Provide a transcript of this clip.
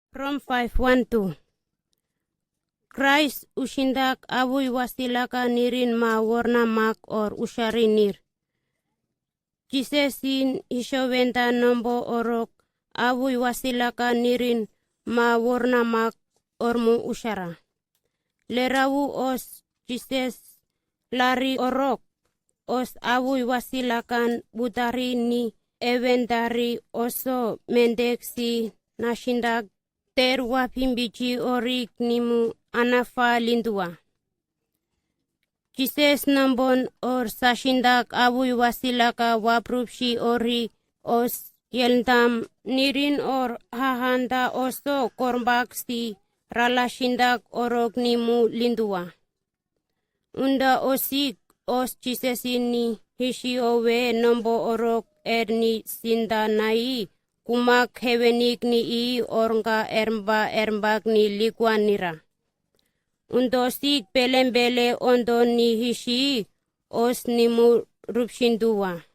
From 5:1-2. Christ ushindak abui wasilaka nirin ma warna mak or ushari nir. Jisesin ishowenta nombo orok abui wasilaka nirin ma warna mak ormu ushara. Lerawu os jises lari orok os abui wasilakan butari ni eventari oso mendeksi nashindak terwa pimbici orik nimu anafa lindua. Jises nambon or sashindak abui wasilaka waprupshi orik os yelndam nirin or hahanda oso korbaksi ralashindak orok nimu lindua. Unda osik os jisesini hishi owe nombo orok erni sindanai kumak hewenik ni I ornga ermbak ni likwanira. Undosik belembele ondo ni hishi os nimu rupshindua.